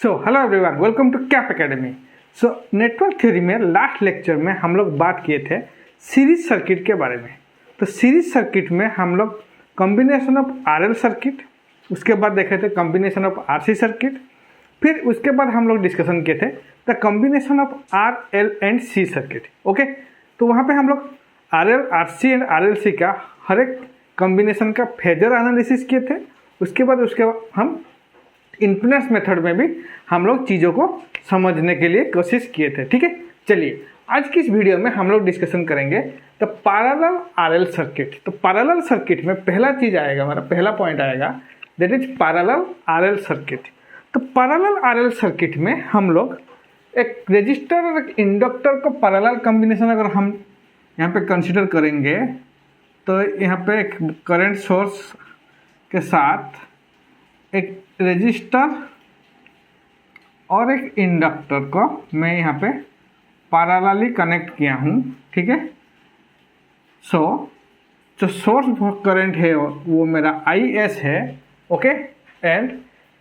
So hello everyone, welcome to Cap academy. So network theory में last lecture में हम लोग बात किए थे सीरीज सर्किट के बारे में। तो सीरीज सर्किट में हम लोग कॉम्बिनेशन ऑफ आरएल सर्किट, उसके बाद देखे थे कॉम्बिनेशन ऑफ आरसी सर्किट, फिर उसके बाद हम लोग डिस्कशन किए थे the combination of RL and C circuit. Okay, तो वहाँ पे हम लोग आरएल, आरसी एंड आरएलसी का हर एक कॉम्बिनेशन का फेजर एनालिसिस किए थे। उसके बाद हम इम्पीडेंस मेथड में भी हम लोग चीज़ों को समझने के लिए कोशिश किए थे। ठीक है, चलिए आज की इस वीडियो में हम लोग डिस्कशन करेंगे द पैरेलल आरएल सर्किट। तो पैरेलल सर्किट में पहला चीज़ आएगा, हमारा पहला पॉइंट आएगा, that is parallel RL circuit. तो पैरेलल आरएल सर्किट में हम लोग एक रेजिस्टर और एक इंडक्टर को पैरेलल कॉम्बिनेशन अगर हम यहाँ पे कंसिडर करेंगे तो यहाँ पे एक करंट सोर्स के साथ एक रेजिस्टर और एक इंडक्टर को मैं यहाँ पे पैरेलली कनेक्ट किया हूँ। ठीक है, सो जो सोर्स करंट है वो मेरा IS है। Okay, and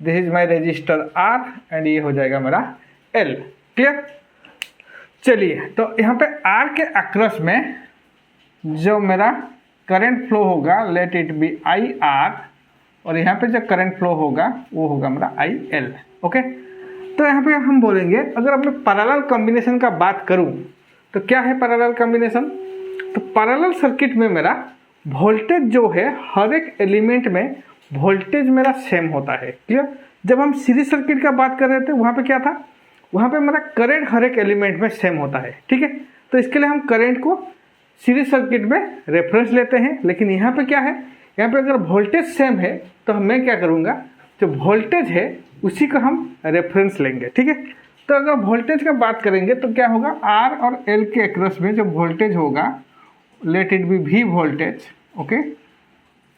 this is my resistor R and ये हो जाएगा मेरा L। क्लियर, चलिए तो यहाँ पे R के अक्रॉस में जो मेरा करंट फ्लो होगा, लेट इट बी IR, और यहाँ पे जो करंट फ्लो होगा वो होगा मेरा IL। ओके, तो यहाँ पे हम बोलेंगे अगर मैं पैरेलल कॉम्बिनेशन का बात करूँ तो क्या है पैरेलल कॉम्बिनेशन। तो पैरेलल सर्किट में मेरा वोल्टेज जो है हर एक एलिमेंट में वोल्टेज मेरा सेम होता है। क्लियर, जब हम सीरीज सर्किट का बात कर रहे थे वहाँ पे क्या था, वहाँ पे मेरा करंट हर एक एलिमेंट में सेम होता है। ठीक है, तो इसके लिए हम करंट को सीरीज सर्किट में रेफरेंस लेते हैं। लेकिन यहाँ पे क्या है, यहाँ पे अगर वोल्टेज सेम है तो मैं क्या करूँगा, जो वोल्टेज है उसी का हम रेफरेंस लेंगे। ठीक है, तो अगर वोल्टेज का बात करेंगे तो क्या होगा, R और L के अक्रॉस में जो वोल्टेज होगा, let it B V voltage. Okay,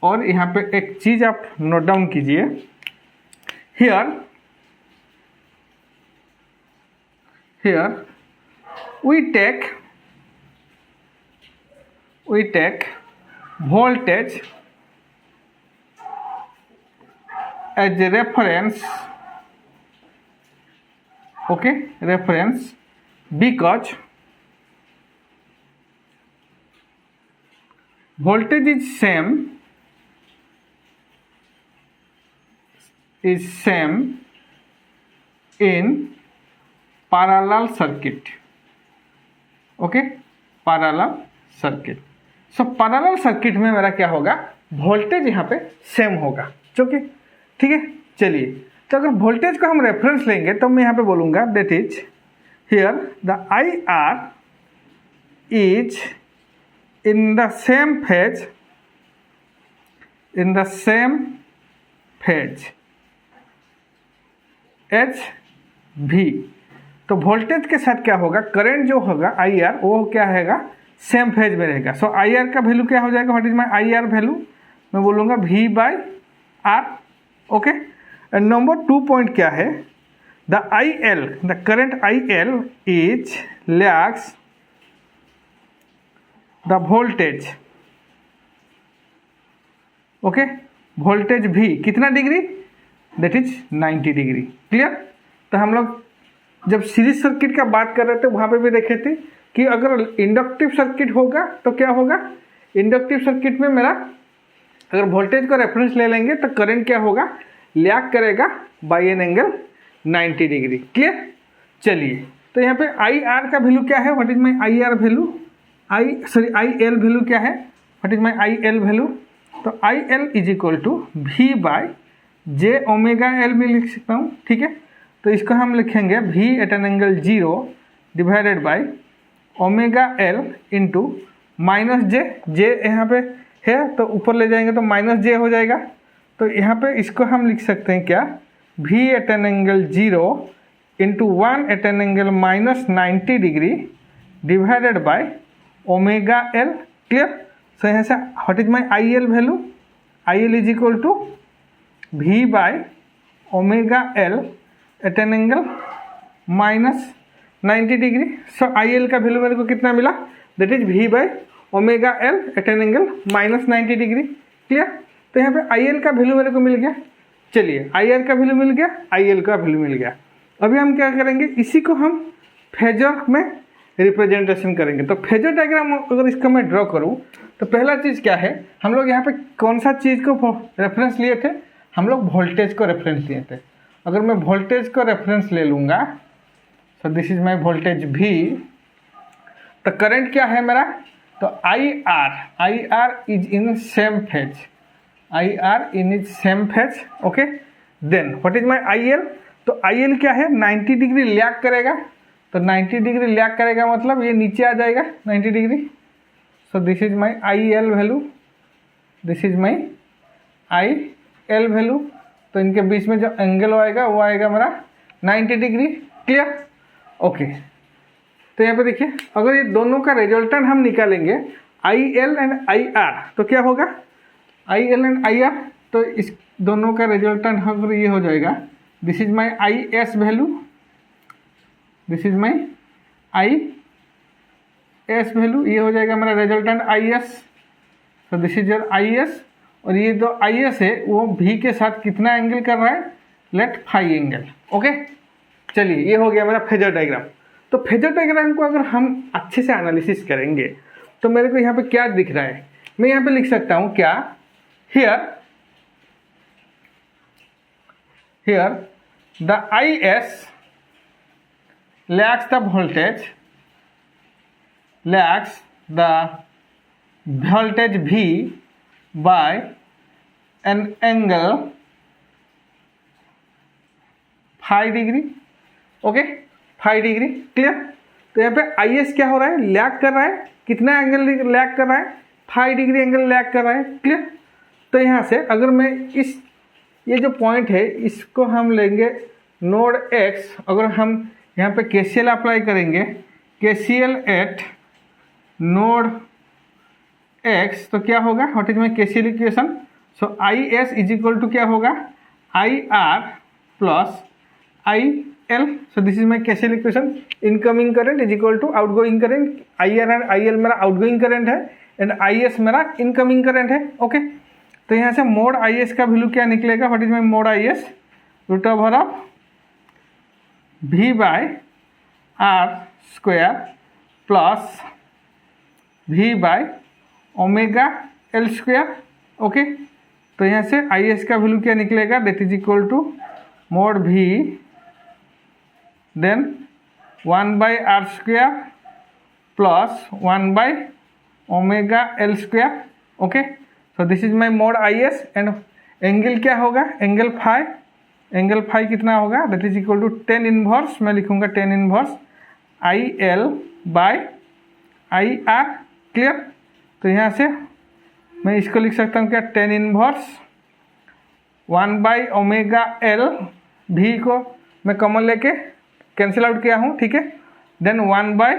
और यहाँ पे एक चीज़ आप नोट डाउन कीजिए, here we take voltage as a reference, okay, reference, because voltage is same in parallel circuit। Okay, parallel circuit. So parallel circuit में मेरा क्या होगा, वोल्टेज यहाँ पे सेम होगा। ओके, ठीक है, चलिए तो अगर वोल्टेज को हम रेफरेंस लेंगे तो मैं यहाँ पे बोलूँगा that is here the IR is in the same phase H V। तो वोल्टेज के साथ क्या होगा, करंट जो होगा IR वो क्या रहेगा, सेम फेज में रहेगा। सो IR का वैल्यू क्या हो जाएगा, what is my IR value, मैं बोलूँगा V/R। Okay, and number 2 point क्या है, the IL, the current IL is lags the voltage. Okay, voltage V कितना degree, that is 90 degree. Clear, तो हम लोग जब सीरीज सर्किट का बात कर रहे थे वहाँ पे भी देखे थे कि अगर इंडक्टिव सर्किट होगा तो क्या होगा, इंडक्टिव सर्किट में मेरा अगर वोल्टेज को रेफरेंस ले लेंगे तो करंट क्या होगा, लैग करेगा by an angle 90 degree. Clear, चलिए तो यहाँ पे IR का वैल्यू क्या है, what is my IR value, IL value क्या है, what is my IL value. तो IL is equal to V/j⍵L में लिख सकता हूँ। ठीक है, तो इसको हम लिखेंगे V at an angle 0 divided by ⍵L into -j। यहाँ पे है तो ऊपर ले जाएंगे तो -j हो जाएगा। तो यहाँ पे इसको हम लिख सकते हैं क्या, V at an angle 0 into 1 at an angle -90 degree divided by ⍵L। Clear, so यहाँ से what is my IL value, IL is equal to V/⍵L at an angle -90 degree. So IL का वैल्यू मेरे को कितना मिला, that is V/⍵L at an angle -90 degree. Clear, तो यहाँ पे IL का वैल्यू मेरे को मिल गया। चलिए IR का वैल्यू मिल गया, IL का वैल्यू मिल गया। अभी हम क्या करेंगे, इसी को हम फेजर में रिप्रेजेंटेशन करेंगे। तो फेजर डायग्राम अगर इसका मैं ड्रॉ करूँ तो पहला चीज़ क्या है, हम लोग यहाँ पे कौन सा चीज़ को रेफरेंस लिए थे, हम लोग वोल्टेज को रेफरेंस लिए थे। अगर मैं वोल्टेज को रेफरेंस ले लूँगा, so this is my voltage V, तो करंट क्या है मेरा, तो I R is in same phase, I R in is same phase, okay. Then what is my IL, तो IL क्या है, 90 डिग्री लैग करेगा, तो 90 डिग्री लैग करेगा मतलब ये नीचे आ जाएगा 90 degree. So this is my IL value, this is my IL value, तो इनके बीच में जो एंगल आएगा वो आएगा मेरा 90 डिग्री, क्लियर, ओके। तो यहाँ पे देखिए, अगर ये दोनों का रिजल्टेंट हम निकालेंगे IL एंड IR, तो क्या होगा, IL एंड IR, तो इस दोनों का रिजल्टेंट अगर ये हो जाएगा, this is my IS value, this is my IS value, ये हो जाएगा मेरा रिजल्टेंट IS, तो दिस इज योर IS, और ये जो IS है वो V के साथ कितना एंगल कर रहा है, लेट फाई एंगल, ओके। चलिए ये हो गया मेरा फेजर डायग्राम। तो फेजर डायग्राम को अगर हम अच्छे से एनालिसिस करेंगे तो मेरे को यहाँ पे क्या दिख रहा है, मैं यहाँ पे लिख सकता हूँ क्या, here the IS lags the voltage V by an angle five degree, okay, 5 degree, clear. तो यहाँ पे IS क्या हो रहा है, लैग कर रहा है, कितना एंगल लैग कर रहा है, 5 डिग्री एंगल लैग कर रहा है, क्लियर। तो यहाँ से अगर मैं ये जो पॉइंट है इसको हम लेंगे नोड X, अगर हम यहाँ पे KCL अप्लाई करेंगे, KCL एट नोड X, तो क्या होगा, what is my KCL equation, so IS is equal to क्या होगा, IR plus IL, so this is my KCL equation, incoming current is equal to outgoing current, IR and IL मेरा outgoing current है and IS मेरा incoming current है, okay. तो यहाँ से mod IS का वैल्यू क्या निकलेगा, what is my mod IS, root over of V by R square plus V by omega L square, okay. तो यहाँ से IS का वैल्यू क्या निकलेगा, that is equal to mod V then 1 by R square plus 1 by omega L square, okay। so this is my mode IS and angle क्या होगा, angle phi कितना होगा, that is equal to tan inverse, मैं लिखूंगा tan inverse IL by IR, clear. तो यहाँ से मैं इसको लिख सकता हूँ क्या, tan inverse 1 by omega L, V को मैं कॉमन लेके कैंसिल आउट किया हूँ, ठीक है। Then 1 by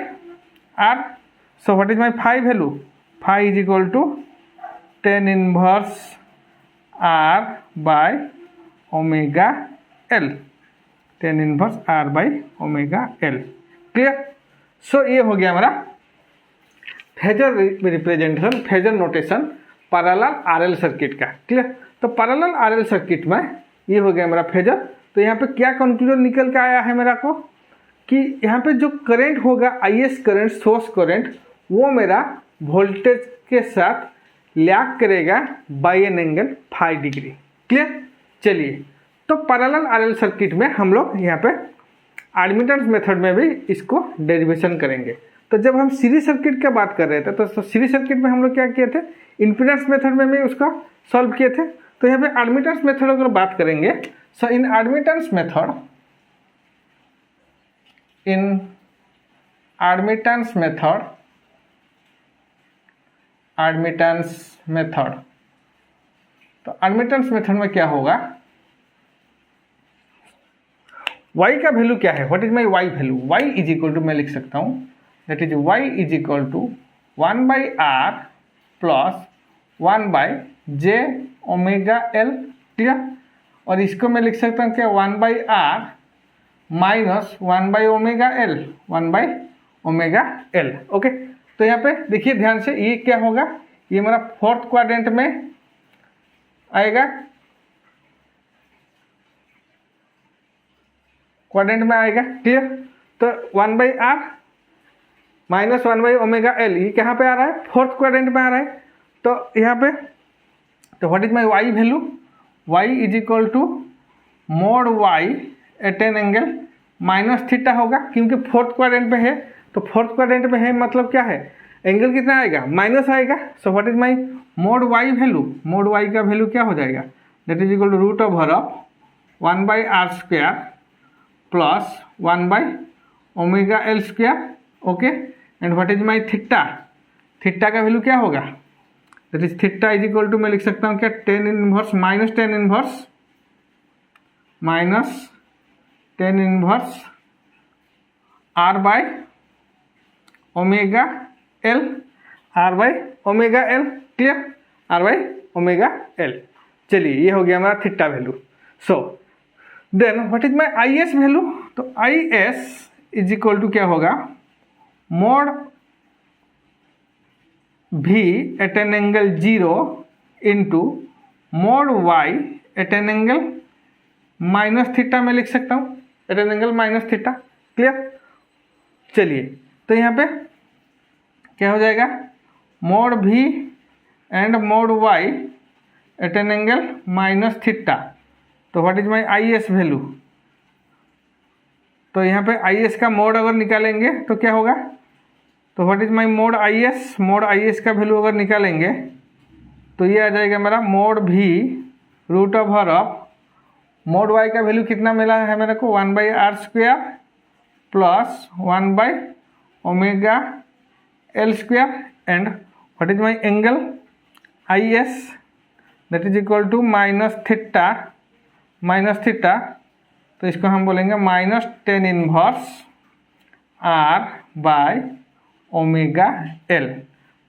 R, so what is my phi value, phi is equal to tan inverse R by omega L, tan inverse R by omega L, clear. So ये हो गया हमारा phasor representation, phasor notation parallel RL circuit का, clear. तो parallel RL circuit में ये हो गया मेरा फेजर। तो यहाँ पे क्या कंक्लूजन निकल के आया है मेरा को, कि यहाँ पे जो करंट होगा IS करंट, सोर्स करंट, वो मेरा वोल्टेज के साथ लैग करेगा by an angle 5 degree, clear. चलिए, तो पैरेलल RL सर्किट में हम लोग यहाँ पे एडमिटेंस मेथड में भी इसको डेरिवेशन करेंगे। तो जब हम सीरीज सर्किट की बात कर रहे थे तो सीरीज सर्किट में हम लोग क्या किए थे, इम्पीडेंस मेथड में भी उसका सॉल्व किए थे। तो यहाँ पे एडमिटेंस मेथड अगर बात करेंगे, सो इन एडमिटेंस मेथड, तो एडमिटेंस मेथड में क्या होगा, y का वैल्यू क्या है, what is my y value, y is equal to, मैं लिख सकता हूँ that is y is equal to 1 by R plus 1 by J omega L, clear. और इसको मैं लिख सकता हूँ क्या, 1 by R minus 1 by omega L, 1 by omega L, okay. तो यहाँ पे देखिए ध्यान से, ये क्या होगा, ये मेरा फोर्थ क्वाड्रेंट में आएगा, क्वाड्रेंट में आएगा। क्लियर? तो 1/r माइनस 1/ωL ये कहाँ पे आ रहा है? फोर्थ क्वाड्रेंट में आ रहा है। तो यहाँ पे तो what is my y value? y is equal to mod y at an angle minus theta होगा, क्योंकि फोर्थ क्वाड्रेंट पे है। तो फोर्थ क्वाड्रेंट पे है मतलब क्या है? एंगल कितना आएगा? माइनस आएगा। So what is my mod y value? Mod y का वैल्यू क्या हो जाएगा? That is equal to root over of 1/r² plus 1/ωL square. Okay, and what is my theta? Theta का वैल्यू क्या होगा? That is theta is equal to मैं लिख सकता हूँ क्या? Tan inverse minus tan inverse r/ωL, r/ωL। Clear? r/ωL। चलिए, ये हो गया हमारा theta value. So then what is my I S value? तो I S is equal to क्या होगा? Mod v at an angle 0 into mod y at an angle minus theta में लिख सकता हूँ, at an angle minus theta. Clear? चलिए, तो यहाँ पे क्या हो जाएगा? Mod v and mod y at an angle minus theta. तो what is my I S value? तो यहाँ पे आई एस का मोड अगर निकालेंगे तो क्या होगा? तो what is my mod I S? Mod I S का वैल्यू अगर निकालेंगे तो ये आ जाएगा मेरा mod v root over of mod y का वैल्यू कितना मिला है मेरे को? 1/r² plus 1/ωL square, and what is my angle I S? That is equal to minus theta. तो इसको हम बोलेंगे minus tan inverse r/ωL,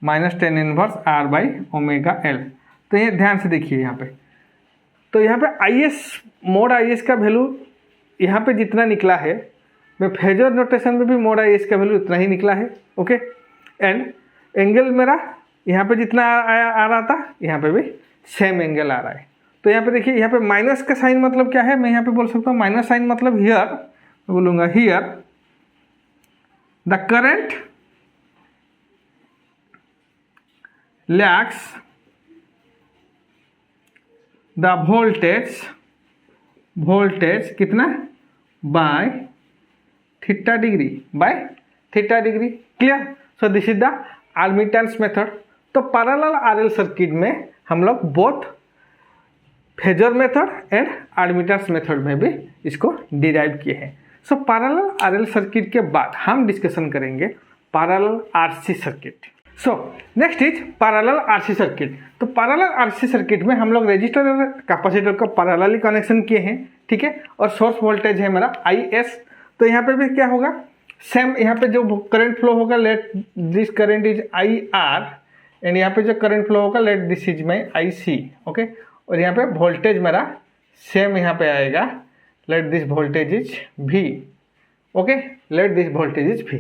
minus tan inverse r/ωL। तो ये ध्यान से देखिए यहाँ पे। तो यहाँ पे आई एस, मोड आई एस का वैल्यू यहाँ पे जितना निकला है, मैं फेजर नोटेशन में भी मोड आई एस का वैल्यू इतना ही निकला है। ओके, एंड एंगल मेरा यहाँ पे जितना आ रहा था, यहाँ पे भी सेम एंगल आ रहा है। तो यहाँ पे देखिए, यहाँ पे माइनस का साइन मतलब क्या है? मैं यहाँ पे बोल सकता हूँ माइनस साइन मतलब हियर, मैं बोलूँगा here the current lags the voltage कितना? By theta degree, clear? So this is the admittance method. तो पैरेलल आरएल सर्किट में हम लोग both phasor method and admittance method में भी इसको डिराइव किए हैं। सो पैरेलल आरएल सर्किट के बाद हम डिस्कशन करेंगे parallel RC circuit. So next is parallel RC circuit. तो पैरेलल आरसी सर्किट में हम लोग रेजिस्टर और कैपेसिटर का पैरेलली कनेक्शन किए हैं, ठीक है? और सोर्स वोल्टेज है मेरा आई एस। तो यहाँ पे भी क्या होगा? सेम यहाँ पे जो करंट फ्लो होगा, let this current is I R, and यहाँ पे जो करंट फ्लो होगा, let this is my I C. Okay, और यहाँ पे वोल्टेज मेरा सेम यहाँ पे आएगा, let this voltage is V. Okay, let this voltage is V.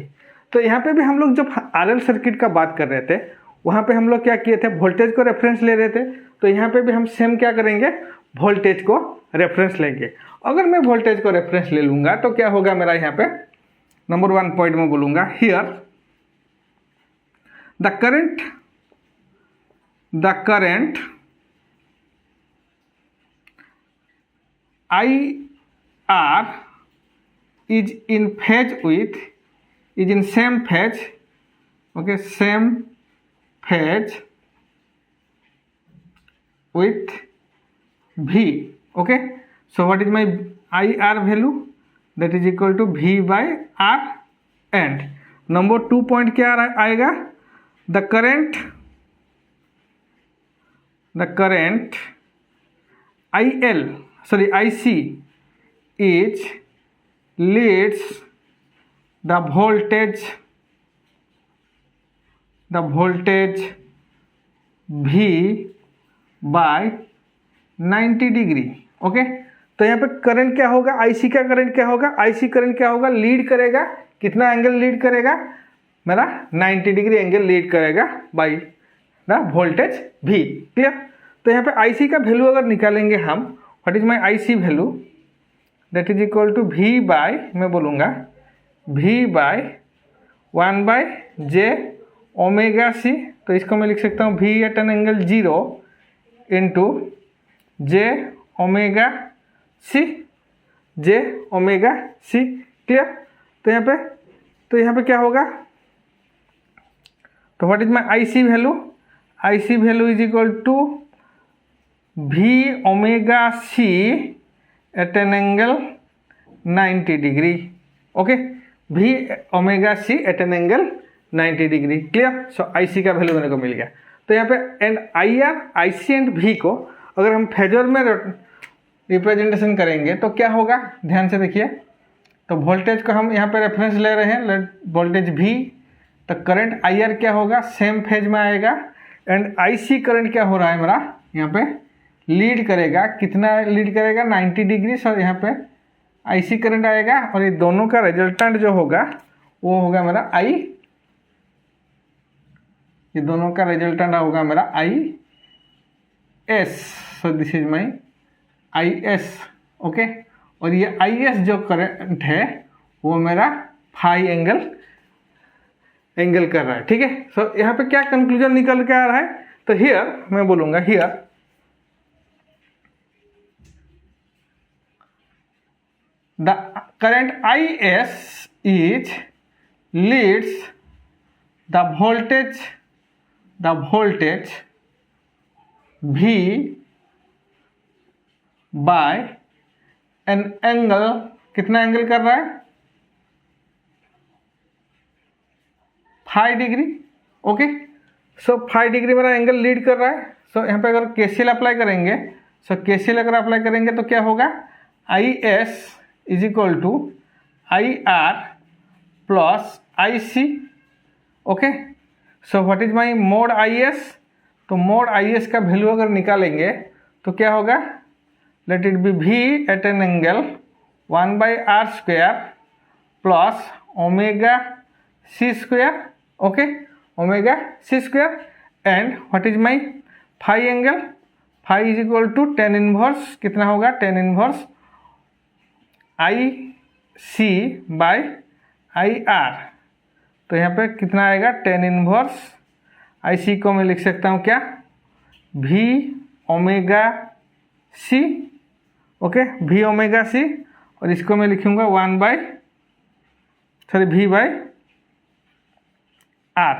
तो यहाँ पे भी हम लोग जब आरएल सर्किट का बात कर रहे थे, वहाँ पे हम लोग क्या किए थे? वोल्टेज को रेफरेंस ले रहे थे। तो यहाँ पे भी हम सेम क्या करेंगे? वोल्टेज को रेफरेंस लेंगे। अगर मैं वोल्टेज को रेफरेंस ले लूँगा तो क्या होगा मेरा? यहाँ पे नंबर 1 पॉइंट में बोलूँगा, here the current IR is in phase with, is in same phase, okay, same phase with V. Okay, so what is my IR value? That is equal to V by R, and number 2 point क्या आएगा? The current IC is leads the voltage V by 90 degree. Okay, तो यहाँ पे current क्या होगा? IC का current क्या होगा? आईसी करंट क्या होगा? लीड करेगा, कितना एंगल लीड करेगा? मेरा 90 डिग्री एंगल लीड करेगा by the voltage V। Clear? तो यहाँ पे आईसी का वैल्यू अगर निकालेंगे हम, what is my IC value? That is equal to V by, मैं बोलूँगा we bye 1/j omega C. तो इसको मैं लिख सकता हूँ V at an angle 0 into J omega C, J omega C. Clear? तो यहाँ पे क्या होगा, तो what is my I C value, I C value is equal to V omega C at an angle 90 degree. Okay, V omega C at an angle 90 degree. Clear? So I C का value मेरे को मिल गया। तो यहाँ पे and I R, I C and we को अगर हम फेजर में रिप्रेजेंटेशन करेंगे तो क्या होगा, ध्यान से देखिए। तो वोल्टेज को हम यहाँ पे रेफरेंस ले रहे हैं, वोल्टेज वी। तो करंट आई आर क्या होगा, सेम फेज में आएगा। एंड आई सी करंट क्या हो रहा है मेरा, यहाँ पे लीड करेगा। कितना लीड करेगा, 90 डिग्री। सो यहाँ पे आई सी करंट आएगा और ये दोनों का रिजल्टेंट जो होगा वो होगा मेरा आई, ये दोनों का रिजल्टेंट होगा मेरा I S. So this is my I S. Okay, और ये आई एस जो करंट है वो मेरा फाई एंगल कर रहा है। ठीक है? सो यहाँ पे क्या कंक्लूजन निकल के आ रहा है, तो हियर मैं बोलूँगा here the current IS is leads the voltage V by an angle, कितना एंगल कर रहा है, 5 डिग्री। ओके, सो 5 डिग्री मेरा एंगल लीड कर रहा है। सो यहाँ पे अगर केसीएल अप्लाई करेंगे, सो केसीएल अगर अप्लाई करेंगे तो क्या होगा, I S is equal to I R plus I C. Okay, so what is my mod I S, तो मोड आई एस का वैल्यू अगर निकालेंगे तो क्या होगा, let it be V at an angle 1/r square plus omega C square. Okay, omega C square. And what is my phi angle, phi is equal to tan inverse, कितना होगा, tan inverse I C by I R. तो यहाँ पे कितना आएगा, tan inverse I सी को मैं लिख सकता हूँ क्या, V omega C. Okay, V omega C, और इसको मैं लिखूँगा वी बाय आर।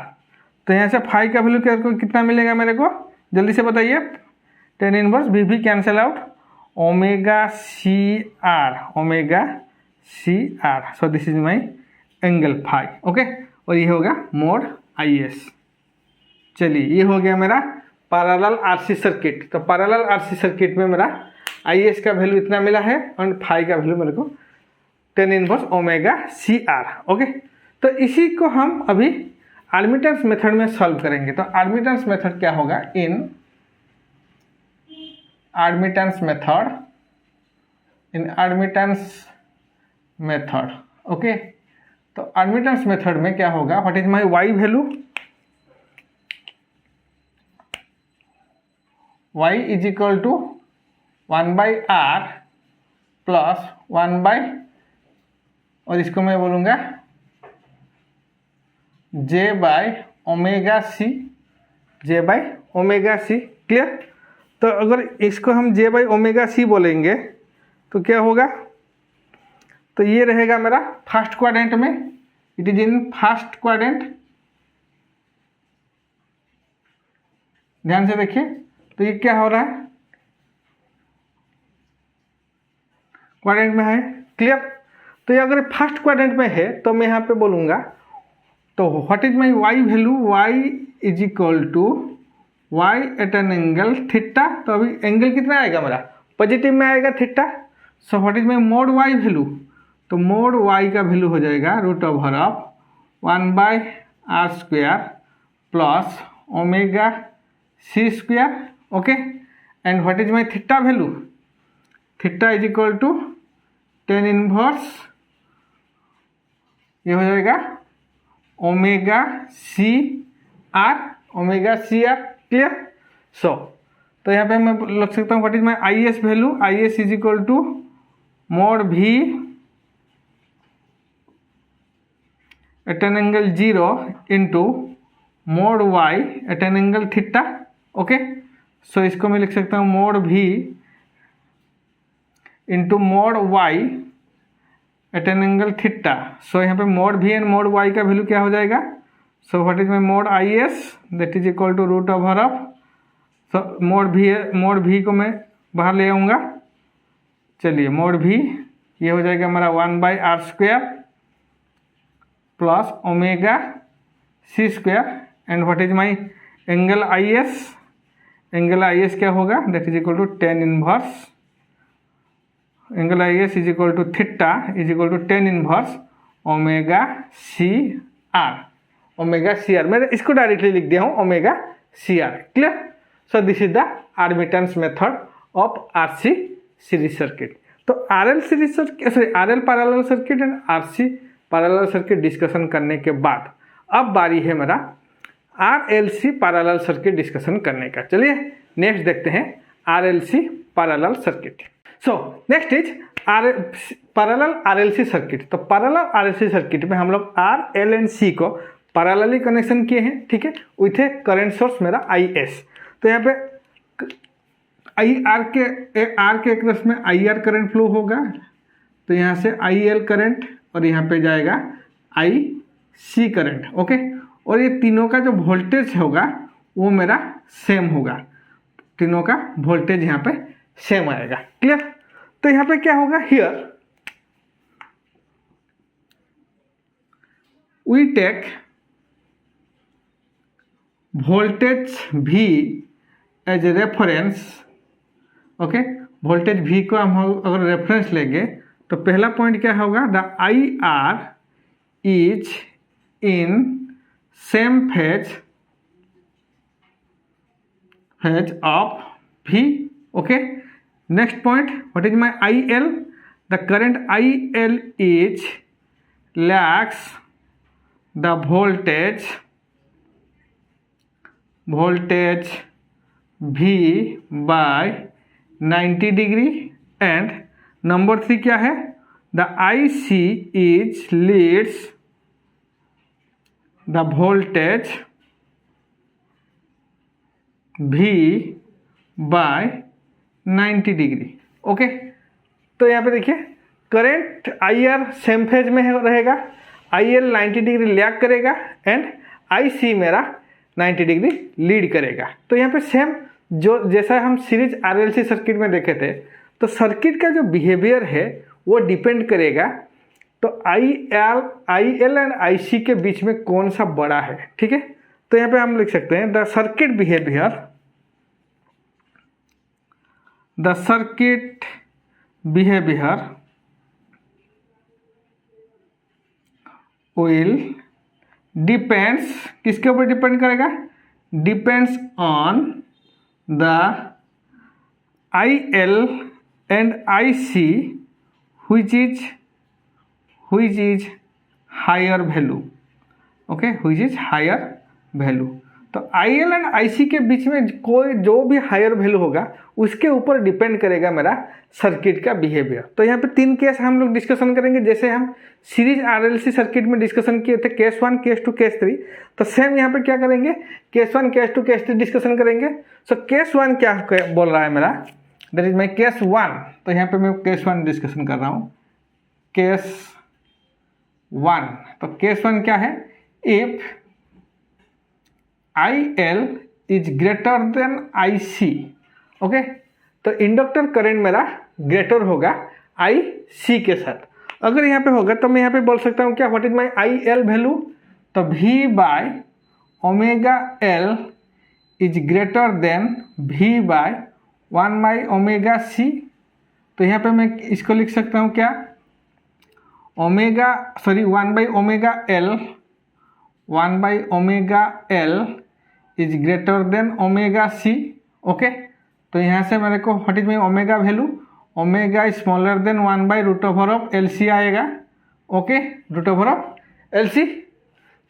तो यहाँ से फाई का वैल्यू क्या कितना मिलेगा मेरे को, जल्दी से बताइए। Tan inverse V cancel out, omega C R, omega C R. So this is my angle phi. Okay, और ये होगा मोड आई एस। चलिए, ये हो गया मेरा पैरेलल आरसी सर्किट। तो पैरेलल आरसी सर्किट में मेरा आई एस का वैल्यू इतना मिला है और फाई का वैल्यू मेरे को tan inverse omega C R. Okay, तो इसी को हम अभी एडमिटेंस मेथड में सॉल्व करेंगे। तो एडमिटेंस मेथड क्या होगा, इन एडमिटेंस मेथड। ओके, तो एडमिटेंस मेथड में क्या होगा, what is my Y value, Y is equal to 1/r plus 1/, और इसको मैं बोलूँगा J by omega C, J by omega C. Clear? तो अगर इसको हम जे बाई ओमेगा सी बोलेंगे तो क्या होगा, तो ये रहेगा मेरा फर्स्ट क्वाड्रेंट में, it is in first quadrant. ध्यान से देखिए, तो ये क्या हो रहा है, क्वाड्रेंट में है। क्लियर? तो ये अगर फर्स्ट क्वाड्रेंट में है तो मैं यहाँ पे बोलूँगा, तो what is my Y value, Y is equal to Y at an angle theta. तो अभी एंगल कितना आएगा मेरा, पॉजिटिव में आएगा theta. So what is my mod Y value, तो मोड वाई का वैल्यू हो जाएगा root over of 1/r square plus omega C square. Okay, and what is my theta value, theta is equal to tan inverse, ये हो जाएगा omega C R, omega C R. Clear? So तो यहाँ पे मैं लग सकता हूँ what is my I S value, I S is equal to mod V at an angle 0 into mod Y at an angle theta. Okay, so इसको मैं लिख सकता हूँ mod V into mod Y at an angle theta. So यहाँ पे mod V and mod Y का value क्या हो जाएगा? सो what is my mod I S, that is equal to root over of, so mod भी को मैं बाहर ले आऊँगा। चलिए मोड भी ये हो जाएगा हमारा 1/r² plus omega C square and what is my angle I S, angle I S क्या होगा? That is equal to tan inverse, angle I S is equal to theta is equal to tan inverse omega C R, omega C R. मैंने इसको directly लिख दिया हूँ omega C R. Clear? So this is the admittance method of RC series circuit. तो RL series circuit, sorry RL parallel circuit and RC parallel circuit discussion करने के बाद अब बारी है मेरा आरएलसी पैरेलल सर्किट डिस्कशन करने का। चलिए नेक्स्ट देखते हैं RLC parallel circuit. So next is parallel RLC circuit. तो पैरेलल आरएलसी सर्किट में हम लोग आर एल एंड सी को पैरेलली कनेक्शन किए हैं, ठीक है, विथ ए करंट सोर्स मेरा आई एस। तो यहाँ पे आई आर के एकरस में आई आर करंट फ्लो होगा, तो यहाँ से आई एल करंट और यहाँ पे जाएगा आई सी करंट। ओके, और ये तीनों का जो वोल्टेज होगा वो मेरा सेम होगा, तीनों का वोल्टेज यहाँ पे सेम आएगा। क्लियर? तो यहाँ पे क्या होगा? Here we take voltage V as a reference. Okay, voltage V को हम अगर रेफरेंस लेंगे तो पहला पॉइंट क्या होगा? The I R is in same phase of V। Okay, next point what is my I L? The current I L is lags the voltage V by 90 degree. And number 3 क्या है? The I C is leads the voltage V by 90 degree. Okay, तो यहाँ पे देखिए current I R same phase में रहेगा, I L 90 degree lag करेगा and I सी मेरा 90 डिग्री लीड करेगा। तो यहाँ पे सेम जो जैसा हम सीरीज आरएलसी सर्किट में देखे थे, तो सर्किट का जो बिहेवियर है वो डिपेंड करेगा तो आई एल एंड आई सी के बीच में कौन सा बड़ा है। ठीक है, तो यहाँ पे हम लिख सकते हैं the circuit behaviour will depends, किसके ऊपर डिपेंड करेगा? Depends on the I L and I C which is higher value। Okay, which is higher value। तो आई एल एंड आई सी के बीच में कोई जो भी हायर वैल्यू होगा उसके ऊपर डिपेंड करेगा मेरा सर्किट का बिहेवियर। तो यहाँ पे 3 केस हम लोग डिस्कशन करेंगे, जैसे हम सीरीज आरएलसी सर्किट में डिस्कशन किए थे केस 1, केस 2, केस 3। तो सेम यहाँ पे क्या करेंगे? केस 1, केस 2, केस 3 डिस्कशन करेंगे। सो केस 1 क्या बोल रहा है मेरा? That is my case 1। तो यहाँ पे मैं केस 1 डिस्कशन कर रहा हूँ। केस 1, तो केस 1 क्या है? If I L is greater than I C. Okay, तो इंडक्टर करंट मेरा ग्रेटर होगा आई सी के साथ। अगर यहाँ पे होगा तो मैं यहाँ पे बोल सकता हूँ क्या? What is my I L value? तो V by omega L is greater than V by 1 by omega C. तो यहाँ पे मैं इसको लिख सकता हूँ क्या? 1 by omega L is greater than omega C. Okay, तो यहाँ से मेरे को what is my omega value? Omega smaller than 1 by root over of L C आएगा। Okay, root over of L C.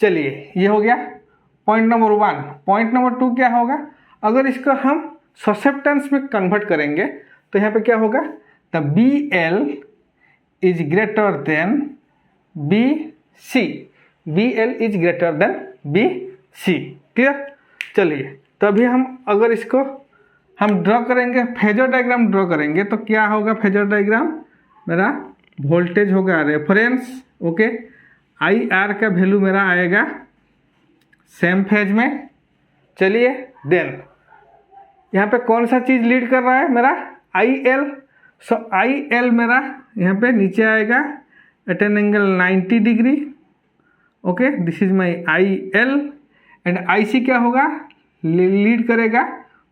चलिए ये हो गया पॉइंट नंबर 1। पॉइंट नंबर 2 क्या होगा? अगर इसको हम ससेप्टेंस में कन्वर्ट करेंगे तो यहाँ पे क्या होगा? The B L is greater than B C, B L is greater than B C. Clear? चलिए, तो अभी हम अगर इसको हम ड्रॉ करेंगे, फेजर डायग्राम ड्रॉ करेंगे, तो क्या होगा फेजर डायग्राम? मेरा वोल्टेज होगा रेफरेंस, ओके, आई आर का वैल्यू मेरा आएगा सेम फेज में। चलिए, देन यहाँ पे कौन सा चीज़ लीड कर रहा है? मेरा आई एल। सो आई एल मेरा यहाँ पे नीचे आएगा at an angle 90 degree, okay, this is my I L. And I C क्या होगा? लीड करेगा,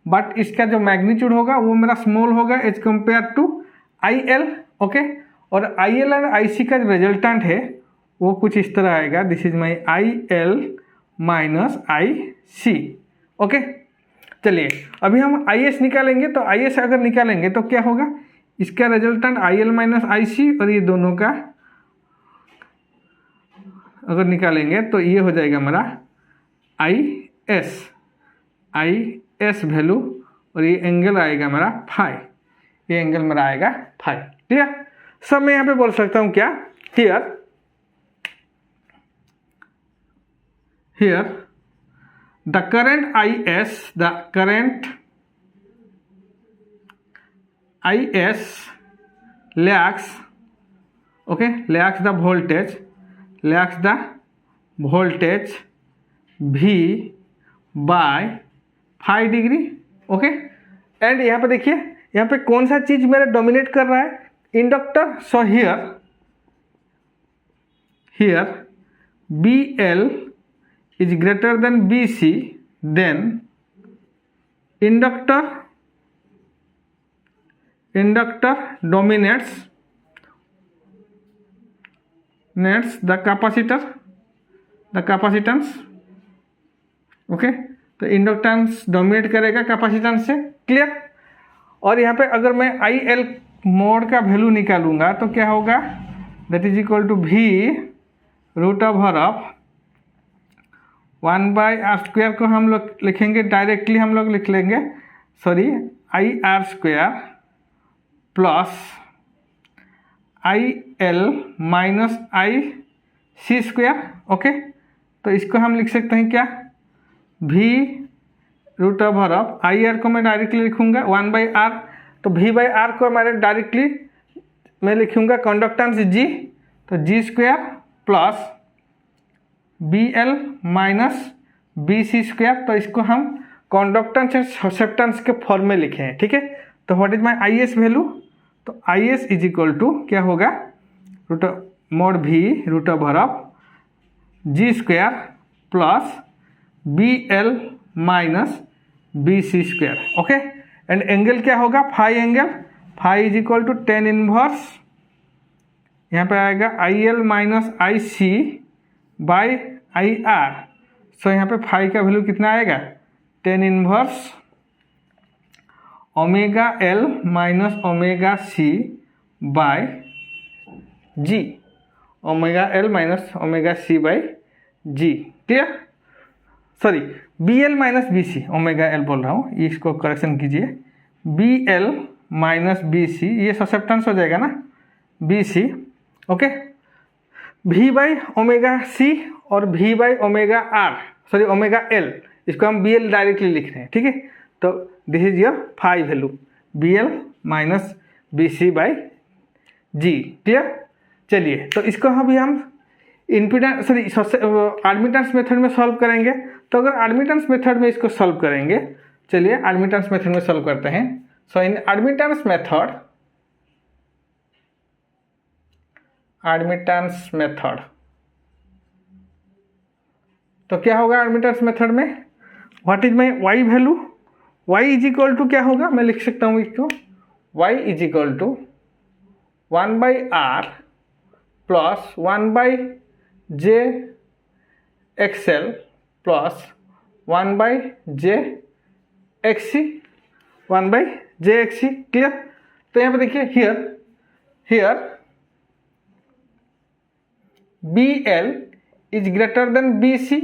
बट इसका जो मैग्नीट्यूड होगा वो मेरा स्मॉल होगा as compare to I L, okay. और आई एल और आई सी का जो रिजल्टेंट है वो कुछ इस तरह आएगा, this is my I L minus I C, okay. चलिए, अभी हम आई एस निकालेंगे, तो आई एस अगर निकालेंगे तो क्या होगा? इसका resultant I L minus I सी, और ये दोनों का अगर निकालेंगे तो ये हो जाएगा मेरा आई एस वैल्यू, और ये एंगल आएगा मेरा फाई, ये एंगल मेरा आएगा फाई। क्लियर? सब मैं यहाँ पे बोल सकता हूँ क्या? here the current is lags, okay, lags the voltage V by 5 degree, okay. And यहाँ पे देखिए, यहाँ पे कौन सा चीज मेरा डोमिनेट कर रहा है? Inductor. So here B L is greater than BC, then inductor dominates the capacitance, okay. तो इंडक्टेंस डोमिनेट करेगा कैपेसिटेंस से। क्लियर? और यहाँ पे अगर मैं आई एल मोड का वैल्यू निकालूंगा तो क्या होगा? That is equal to V root over of 1/r² को हम लोग लिखेंगे डायरेक्टली, हम लोग लिख लेंगे, sorry, IR² plus IL minus IC², okay. तो इसको हम लिख सकते हैं क्या? V root over of IR को मैं डायरेक्टली लिखूंगा 1/r, तो V/r को मैं डायरेक्टली मैं लिखूंगा कंडक्टेंस G, तो G² plus BL minus BC², तो इसको हम कंडक्टेंस एंड ससेप्टेंस के फॉर्म में लिखे हैं। ठीक है, तो what is my IS value? तो IS इज इक्वल टू क्या होगा? Mod V root over of G² plus BL minus BC², okay. And angle क्या होगा? Phi angle, phi is equal to tan inverse, यहाँ पे आएगा IL minus IC by IR। So यहाँ पे फाई का वैल्यू कितना आएगा? Tan inverse omega L minus omega C by G, omega L minus omega C by G। Clear? Sorry, BL minus BC, omega L बोल रहा हूँ, इसको करेक्शन कीजिए। BL माइनस BC, ये ससेप्टेंस हो जाएगा ना, BC, okay. V by omega C और V by omega R, sorry omega L, इसको हम BL डायरेक्टली लिख रहे हैं। ठीक है, तो this is your phi value, BL minus BC by G। Clear? चलिए, तो इसको अभी हम इम्पीडेंस सॉरी एडमिटेंस मेथड में सॉल्व करेंगे। तो अगर एडमिटेंस मेथड में इसको सॉल्व करेंगे, चलिए एडमिटेंस मेथड में सॉल्व करते हैं। सो इन एडमिटेंस मेथड तो क्या होगा? एडमिटेंस मेथड में what is my Y value? Y is equal to क्या होगा? मैं लिख सकता हूँ इसको, Y is equal to 1/r plus 1/jXL plus 1/jXC, 1/jXC। Clear? तो यहाँ पे देखिए, here BL is greater than BC,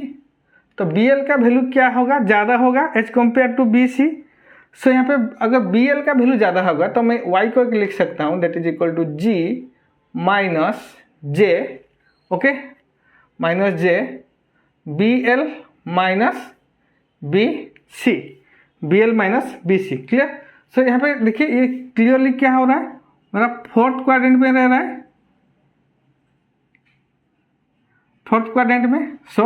तो BL का वैल्यू क्या होगा? ज़्यादा होगा एज कम्पेयर टू BC। सो यहाँ पे अगर BL का वैल्यू ज़्यादा होगा तो मैं Y को लिख सकता हूँ, that is equal to G minus J, okay, minus J B L minus B C, B L minus B C. Clear? So यहाँ पे देखिए ये क्लियरली क्या हो रहा है, मेरा फोर्थ क्वाड्रेंट में रह रहा है, फोर्थ क्वाड्रेंट में। सो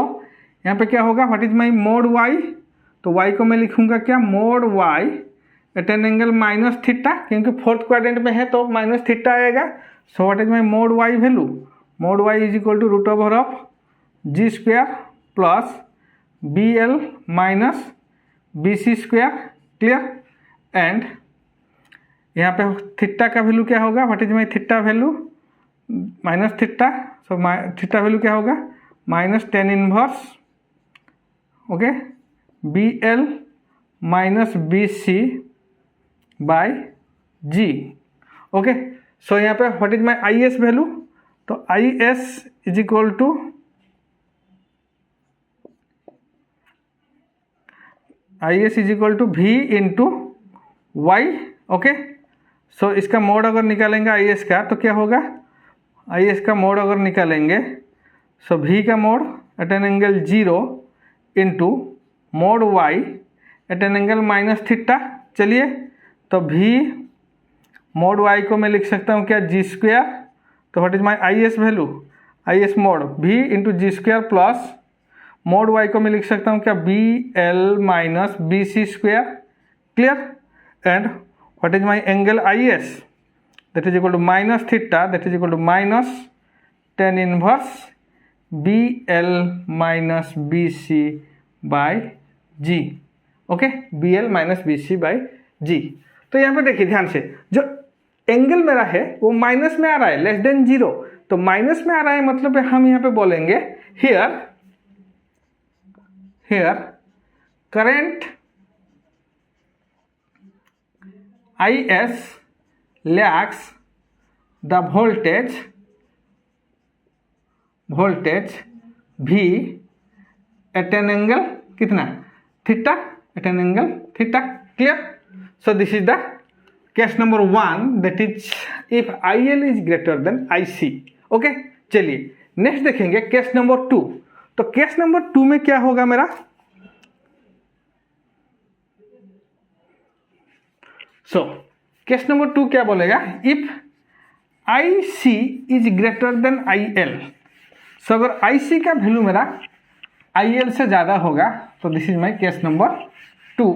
यहाँ पे क्या होगा, what is my mod Y, तो वाई को मैं लिखूंगा क्या, mod Y at an angle minus theta, क्योंकि फोर्थ क्वाड्रेंट में है तो माइनस थीटा आएगा। So what is my mod Y value, mod Y is equal to root over of G square plus B L minus B C square. Clear? And यहाँ पे theta का value क्या होगा, what is my theta value, minus theta, so theta value क्या होगा, minus tan inverse, okay, B L minus B C by G. Okay, so यहाँ पे what is my I S value, तो I S is equal to V into Y. Okay, so इसका mod अगर निकालेंगे आई S का तो क्या होगा, आई एस का मोड अगर निकालेंगे, सो वी का mod at an angle 0 into mod Y at an angle minus theta. चलिए, तो वी मोड वाई को मैं लिख सकता हूँ क्या, जी स्क्वायर, तो what is my I S value, I S mod V into G square plus mod Y को मैं लिख सकता हूँ क्या, B L minus B C square. Clear? And what is my angle I S, that is equal to minus theta, that is equal to minus tan inverse B L minus B C by G. Okay, B L minus B C by जी। तो यहाँ पे देखिए ध्यान से, जो angle मेरा है वो माइनस में आ रहा है, लेस देन 0, तो माइनस में आ रहा है मतलब हम यहाँ पे बोलेंगे here current IS lacks the voltage V at an angle कितना, theta, at an angle theta. Clear? So this is the case number 1, that is if IL is greater than IC। Okay, चलिए next देखेंगे case number 2। तो case number 2 में क्या होगा मेरा, so case number 2 क्या बोलेगा, if I C is greater than I L. So अगर आई सी का वैल्यू मेरा आई एल से ज्यादा होगा तो this is my case number 2।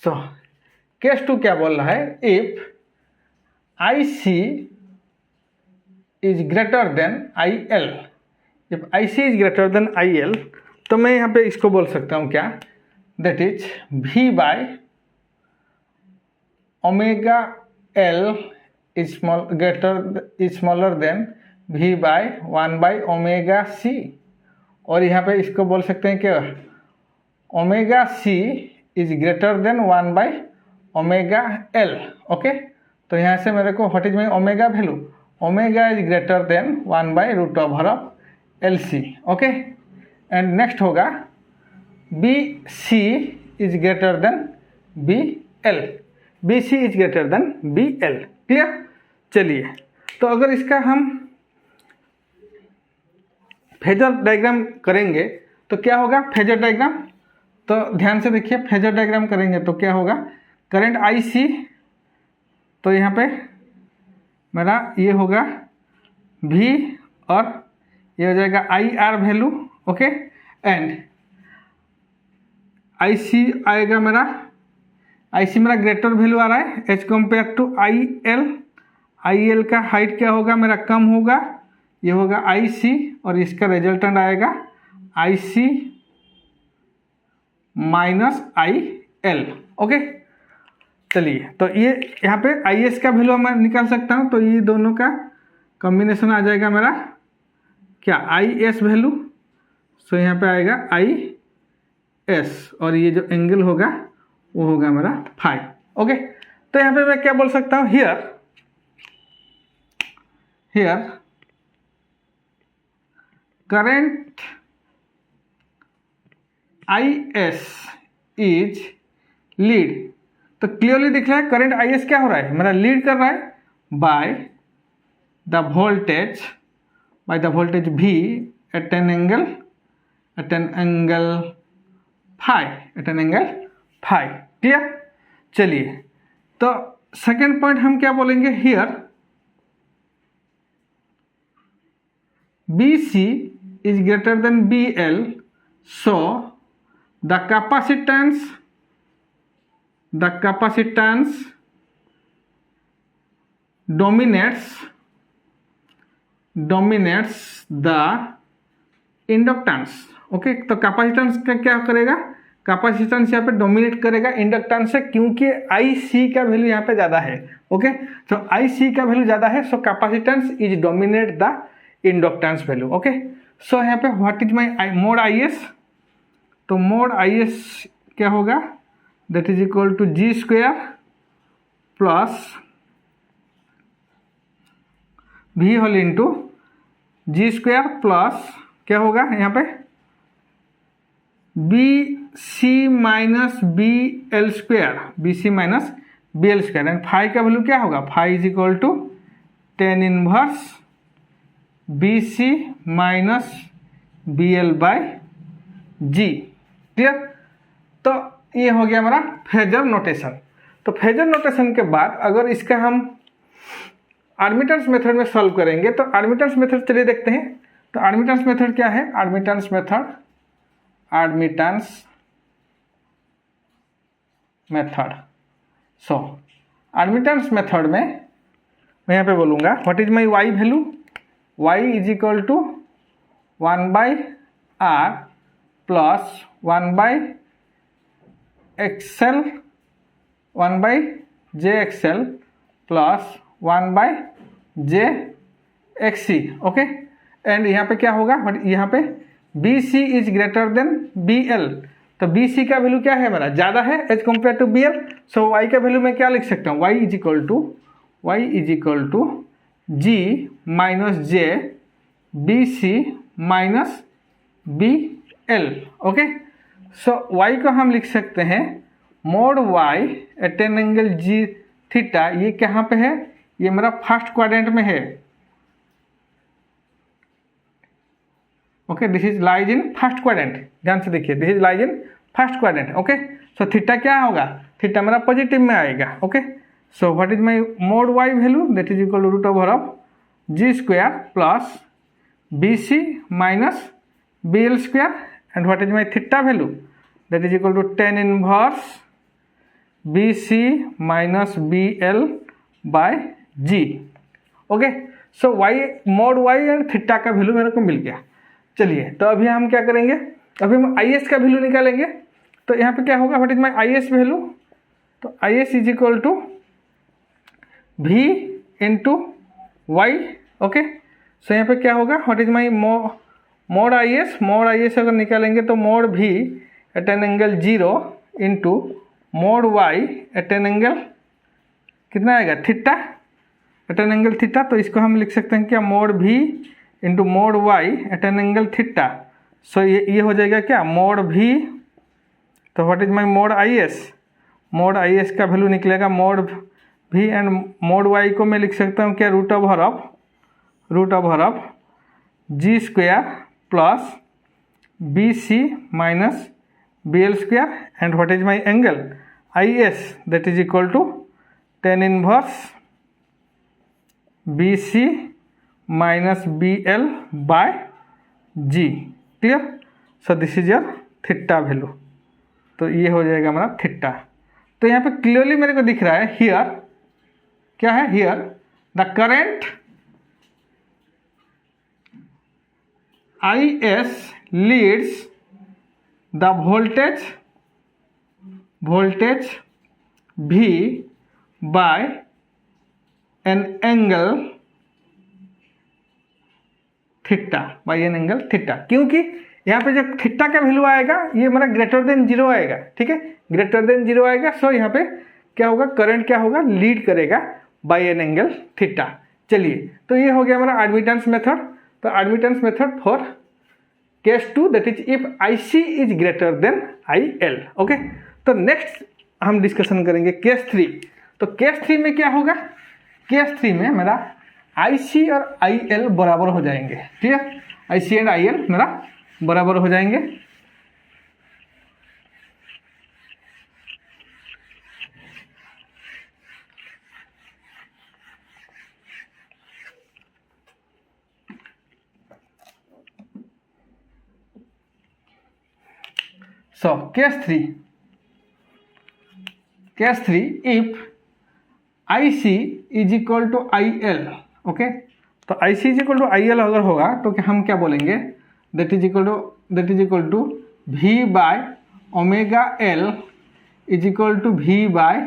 So case 2 क्या बोल रहा है, if I C is greater than I L, if I C is greater than I L, तो मैं यहाँ पे इसको बोल सकता हूँ क्या, that is V by omega L is smaller than V by 1 by omega C. और यहाँ पे इसको बोल सकते हैं क्या, omega C is greater than 1 by omega L. Okay, तो यहाँ से मेरे को what is my omega value, omega is greater than 1 by root over of L C. Okay, and next होगा B C is greater than B L, B C is greater than B L. Clear? चलिए, तो अगर इसका हम phasor diagram करेंगे तो क्या होगा, फेजर डायग्राम, तो ध्यान से देखिए, फेजर डायग्राम करेंगे तो क्या होगा, करंट आई सी, तो यहाँ पे मेरा ये होगा भी और ये हो जाएगा I R value. Okay, and I C आएगा मेरा, आई सी मेरा ग्रेटर वैल्यू आ रहा है as compare to I L. I L का हाइट क्या होगा मेरा, कम होगा, ये होगा आई सी और इसका रिजल्टेंट आएगा आई सी माइनस आई एल। ओके, चलिए, तो ये यहाँ पे आई एस का वैल्यू मैं निकाल सकता हूँ, तो ये दोनों का कॉम्बिनेशन आ जाएगा मेरा क्या, आई एस वैल्यू। सो यहाँ पे आएगा आई एस और ये जो एंगल होगा वो होगा मेरा फाई। ओके, तो यहाँ पे मैं क्या बोल सकता हूँ, here here current IS is lead, तो क्लियरली दिख रहा है करंट IS क्या हो रहा है, मेरा लीड कर रहा है by the voltage V at an angle phi। Clear. चलिए तो सेकेंड पॉइंट हम क्या बोलेंगे, here BC is greater than BL, so the capacitance dominates the inductance. Okay, तो कैपेसिटेंस का क्या करेगा, कैपेसिटेंस यहाँ पे डोमिनेट करेगा इंडक्टेंस से, क्योंकि IC का वैल्यू यहाँ पे ज़्यादा है। ओके, तो IC का वैल्यू ज़्यादा है, so capacitance is dominate the inductance value. Okay, so यहाँ पे what is my mod IS, तो मोड IS क्या होगा, that is equal to G square plus V whole into G square plus क्या होगा यहाँ पे BC minus BL square, BC minus BL square, and phi का वैल्यू क्या होगा, phi is equal to tan inverse BC minus BL by G। Clear. तो ये हो गया हमारा फेजर नोटेशन। तो फेजर नोटेशन के बाद अगर इसका हम एडमिटेंस मेथड में सॉल्व करेंगे, तो एडमिटेंस मेथड चलिए देखते हैं। तो एडमिटेंस मेथड क्या है, admittance method so admittance method में मैं यहाँ पे बोलूँगा what is my Y value, Y is equal to 1/r plus 1/xl 1/jxl plus 1/jxc। Okay, and यहाँ पे क्या होगा, यहाँ पे BC is greater than BL, तो BC का वैल्यू क्या है मेरा, ज़्यादा है as compare to BL, so y का वैल्यू मैं क्या लिख सकता हूँ, y is equal to G minus J BC minus BL। Okay, so y को हम लिख सकते हैं mod y at an angle G theta, ये कहाँ पे है, ये मेरा फर्स्ट क्वाड्रेंट में है। Okay, this is lies in first quadrant, ध्यान से देखिए, this is lies in first quadrant. Okay, so theta क्या होगा, थीटा मेरा पॉजिटिव में आएगा। Okay, so what is my mod y value, that is equal to root over of G square plus BC minus BL square, and what is my theta value, that is equal to tan inverse BC minus BL by G। Okay, so y mode y and theta का value मेरे को मिल गया। चलिए, तो अभी हम क्या करेंगे, अभी हम IS का वैल्यू निकालेंगे। तो यहाँ पे क्या होगा, what is my IS value, तो IS is equal to V into Y. Okay, so यहाँ पे क्या होगा, what is my mod IS अगर निकालेंगे तो mod V at an angle 0 into mod Y at an angle कितना आएगा, theta at an angle theta. तो इसको हम लिख सकते हैं क्या, mod V into mod Y at an angle theta. So ये हो जाएगा क्या, मोड V, तो what is my mod IS का वैल्यू निकलेगा mod V, and mod Y को मैं लिख सकता हूँ क्या, root over of G square plus BC minus BL square, and what is my angle IS, that is equal to tan inverse BC minus BL by G। Clear. So this is your theta value, तो ये हो जाएगा हमारा theta. तो यहाँ पे clearly मेरे को दिख रहा है, हियर क्या है, here the current IS leads the voltage V by an angle theta, क्योंकि यहाँ पे जो थीटा का वैल्यू आएगा ये मेरा ग्रेटर देन 0 आएगा। ठीक है, ग्रेटर देन 0 आएगा, सो यहाँ पे क्या होगा, करंट क्या होगा, लीड करेगा बाय एन एंगल थीटा। चलिए, तो ये हो गया हमारा एडमिटेंस मेथड। तो admittance method for case 2 that is if IC is greater then IL। Okay, तो नेक्स्ट हम डिस्कशन करेंगे केस 3। तो केस 3 में क्या होगा? केस 3 में मेरा IC और IL बराबर हो जाएंगे। क्लियर? IC एंड IL मेरा बराबर हो जाएंगे। So case 3 if IC is equal to IL। Okay, तो IC is equal to IL अगर होगा तो हम क्या बोलेंगे? That is equal to V by omega L is equal to V by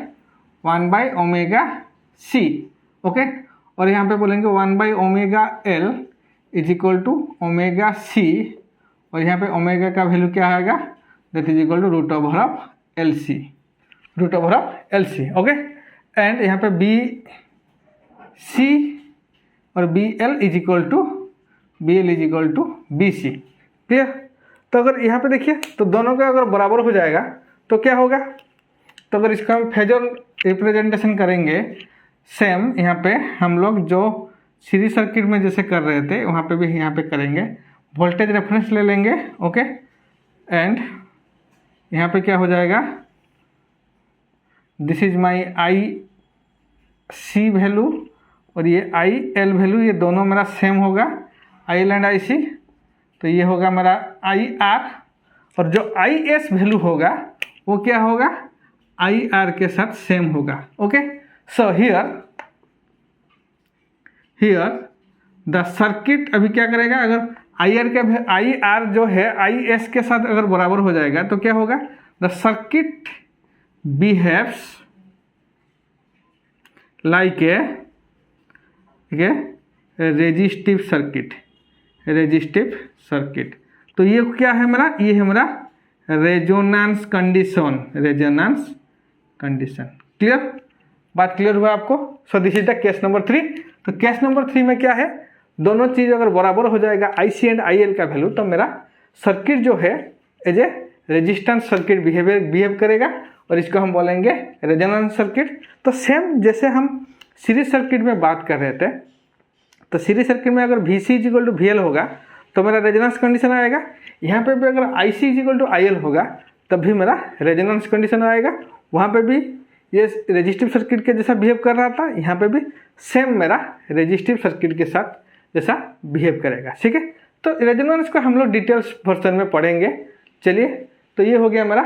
1 by omega C। Okay, और यहाँ पे बोलेंगे 1 by omega L is equal to omega C, और यहाँ पे ओमेगा का वैल्यू क्या आएगा? That is equal to root over of LC, root over of LC। Okay, and यहाँ पे BC और BL is equal to BC। Clear? तो अगर यहाँ पे देखिए तो दोनों का अगर बराबर हो जाएगा तो क्या होगा? तो अगर इसका हम फेजर रिप्रेजेंटेशन करेंगे सेम यहाँ पे हम लोग जो सीरीज सर्किट में जैसे कर रहे थे वहाँ पे भी यहाँ पे करेंगे। वोल्टेज रेफरेंस ले लेंगे। ओके, एंड यहाँ पे क्या हो जाएगा? This is my IC value और ये IL वैल्यू, ये दोनों मेरा सेम होगा, IL एंड IC। तो ये होगा मेरा IR, और जो IS वैल्यू होगा वो क्या होगा? IR के साथ सेम होगा। Okay, so here the circuit अभी क्या करेगा? अगर IR जो है IS के साथ अगर बराबर हो जाएगा तो क्या होगा? The circuit behaves like a resistive circuit. तो ये क्या है मेरा? ये है मेरा रेजोनेंस कंडीशन। क्लियर? बात क्लियर हुआ आपको? सो this is the case number 3। तो केस नंबर 3 में क्या है? दोनों चीज़ अगर बराबर हो जाएगा IC एंड IL का वैल्यू, तो मेरा सर्किट जो है as a resistance circuit behave करेगा, और इसको हम बोलेंगे रेजोनेंस सर्किट। तो सेम जैसे हम सीरीज सर्किट में बात कर रहे थे, तो सीरीज सर्किट में अगर VC is equal to VL होगा तो मेरा रेजोनेंस कंडीशन आएगा। यहाँ पे भी अगर IC is equal to IL होगा तब भी मेरा रेजोनेंस कंडीशन आएगा। वहाँ पे भी ये रेजिस्टिव सर्किट के जैसा बिहेव कर रहा था, यहाँ पे भी सेम मेरा रेजिस्टिव सर्किट के साथ जैसा बिहेव करेगा। ठीक है, तो रेजोनेंस को हम लोग डिटेल्स वर्जन में पढ़ेंगे। चलिए, तो ये हो गया मेरा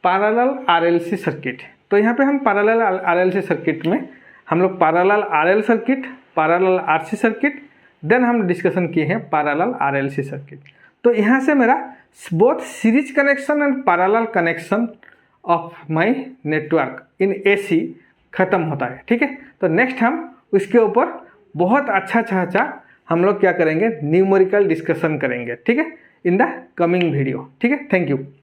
पैरेलल RLC सर्किट। तो यहाँ पे हम पैरेलल RLC सर्किट में हम लोग parallel RL circuit, parallel RC circuit, then हम डिस्कशन किए हैं पैरेलल RLC सर्किट। तो यहाँ से मेरा both series connection and parallel connection of my network in AC खत्म होता है। ठीक है, तो नेक्स्ट हम उसके ऊपर बहुत अच्छा हम लोग क्या करेंगे? न्यूमेरिकल डिस्कशन करेंगे। ठीक है, इन द कमिंग वीडियो। ठीक है, थैंक यू।